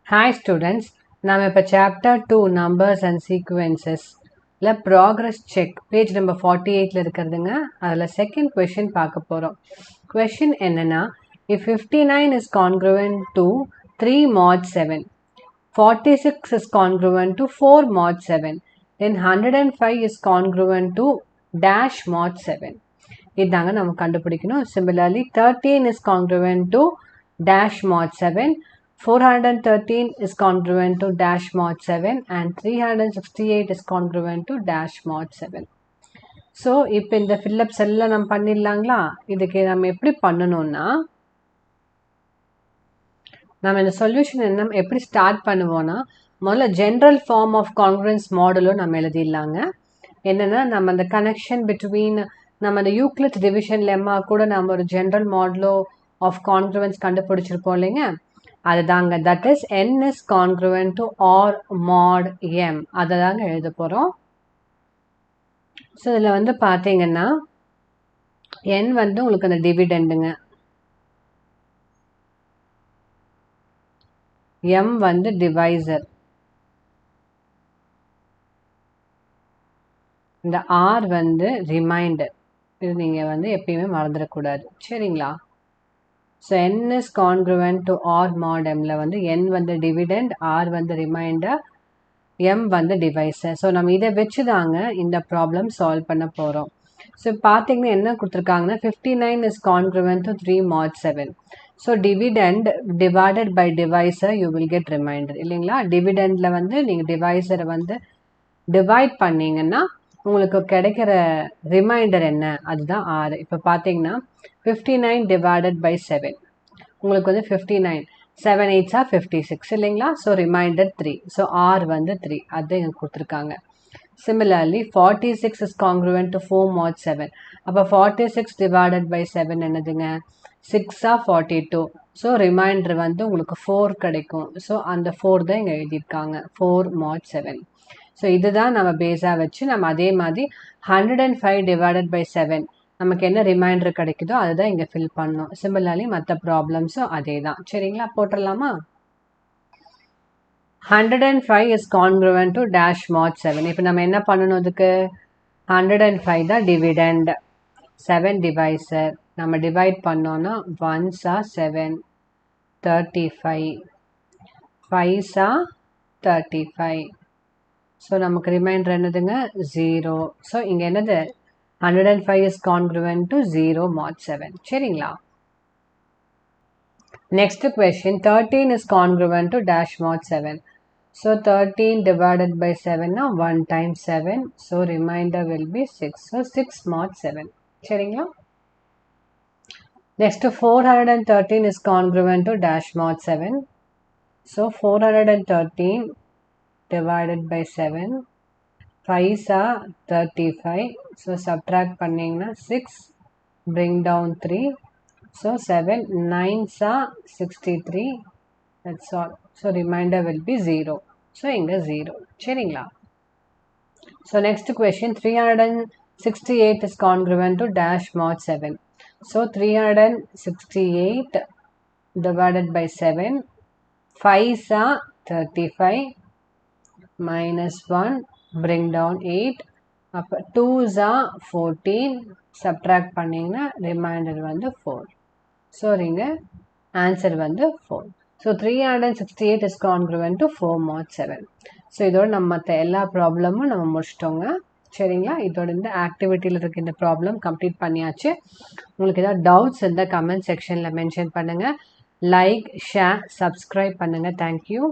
Hi students, நாம் இப்போ chapter 2 numbers and sequences progress check page number 48 இருக்கிறதுங்க. அதில் second question பார்க்க போகிறோம். question என்னன்னா, if 59 is congruent to 3 mod 7, 46 is congruent to 4 mod 7, then 105 is congruent to dash mod 7. இதாங்க நம்ம கண்டுபிடிக்கணும். Similarly, 13 is congruent to dash mod 7, 413 is congruent to dash mod 7 and 368 is congruent to dash mod 7. So, இப்போ இந்த fill-ups எல்லாம் நம்ம பண்ணிடலாங்களா? இதுக்கு நம்ம எப்படி பண்ணணும்னா, நம்ம இந்த சொல்யூஷன் என்ன எப்படி ஸ்டார்ட் பண்ணுவோம்னா, முதல்ல ஜென்ரல் ஃபார்ம் ஆஃப் கான்க்ரூயன்ஸ் மாடலும் நம்ம எழுதிடலாங்க. என்னென்னா, நம்ம அந்த கனெக்ஷன் பிட்வீன் நம்ம அந்த யூக்ளிட் டிவிஷன் லெம்மா கூட நம்ம ஒரு ஜென்ரல் மாடலோ ஆஃப் கான்க்ரூயன்ஸ் கண்டுபிடிச்சிருப்போம் இல்லைங்க, அதுதாங்க. That is n is congruent to r mod m. அதை தாங்க எழுத போகிறோம். ஸோ இதில் வந்து பார்த்தீங்கன்னா n வந்து உங்களுக்கு அந்த டிவிடெண்டுங்க, m வந்து டிவைசர், இந்த r வந்து ரிமைண்டர். இது நீங்கள் வந்து எப்பயுமே மறந்துடக்கூடாது, சரிங்களா? So n is congruent to r mod mல வந்து n வந்து டிவிடெண்ட், r வந்து ரிமைண்டர், m வந்து டிவைசர். ஸோ நம்ம இதை வச்சு தாங்க இந்த ப்ராப்ளம் சால்வ் பண்ண போகிறோம். ஸோ பார்த்தீங்கன்னா என்ன கொடுத்துருக்காங்கன்னா, 59 is congruent to 3 mod 7. So dividend divided by divisor you will get remainder இல்லைங்களா? டிவிடெண்டில் வந்து நீங்கள் டிவைசரை வந்து டிவைட் பண்ணிங்கன்னா உங்களுக்கு கிடைக்கிற ரிமைண்டர் என்ன, அதுதான் ஆறு. இப்போ பார்த்தீங்கன்னா 59 டிவைடட் பை 7 உங்களுக்கு வந்து 59, 7 8s are 56 இல்லைங்களா? So remainder 3. ஸோ ஆர் வந்து 3, அது இங்கே கொடுத்துருக்காங்க. Similarly, 46 is congruent to 4 mod 7. அப்போ 46 divided by 7 என்னதுங்க? 6 are 42. ஸோ ரிமைண்டர் வந்து உங்களுக்கு 4 கிடைக்கும். ஸோ அந்த 4 தான் இங்கே எழுதியிருக்காங்க, 4 mod 7. ஸோ இதுதான் நம்ம பேஸாக வச்சு நம்ம அதே மாதிரி 105 divided by 7 நமக்கு என்ன ரிமைண்டர் கிடைக்குதோ அதுதான் இங்கே ஃபில் பண்ணணும். சிமிலர்லி மற்ற ப்ராப்ளம்ஸும் அதே தான், சரிங்களா? போட்டுடலாமா? 105 is congruent to dash mod 7. இப்போ நம்ம என்ன பண்ணணும், அதுக்கு 105 தான் டிவிடெண்ட், 7 டிவைசர். நம்ம டிவைட் பண்ணோன்னா 1s are 7, 35, 5s are 35. So நமக்கு ரிமைண்டர் என்னதுங்க? 0. ஸோ இங்கே என்னது? 105 is congruent to 0 mod 7, சரிங்களா? Next question, 13 is congruent to dash mod 7. So 13 divided by 7 now 1 times 7. So remainder will be 6. So 6 mod 7. சரிங்களா? Next 413 is congruent to dash mod 7. So 413 divided by 7. 5s are 35. So subtract பண்ணிங்கன்னா 6. Bring down 3. So 7, 9s are 63. That's all. So remainder will be 0. So inga 0. சரிங்களா? So next question, 368 is congruent to dash mod 7. So 368 divided by 7. 5s are 35. Minus 1. Bring down 8. Up 2s are 14. Subtract பண்ணிங்கன்னா remainder வந்து 4. So இங்க answer வந்து 4. So 368 is congruent to 4 mod 7. So இதோட நம்ம மற்ற எல்லா ப்ராப்ளமும் நம்ம முடிச்சிட்டோங்க, சரிங்களா? இதோட இந்த ஆக்டிவிட்டியில் இருக்க இந்த ப்ராப்ளம் கம்ப்ளீட் பண்ணியாச்சு. உங்களுக்கு ஏதாவது டவுட்ஸ் இருந்தால் கமெண்ட் செக்ஷனில் மென்ஷன் பண்ணுங்கள். லைக், ஷேர், சப்ஸ்கிரைப் பண்ணுங்கள். தேங்க்யூ.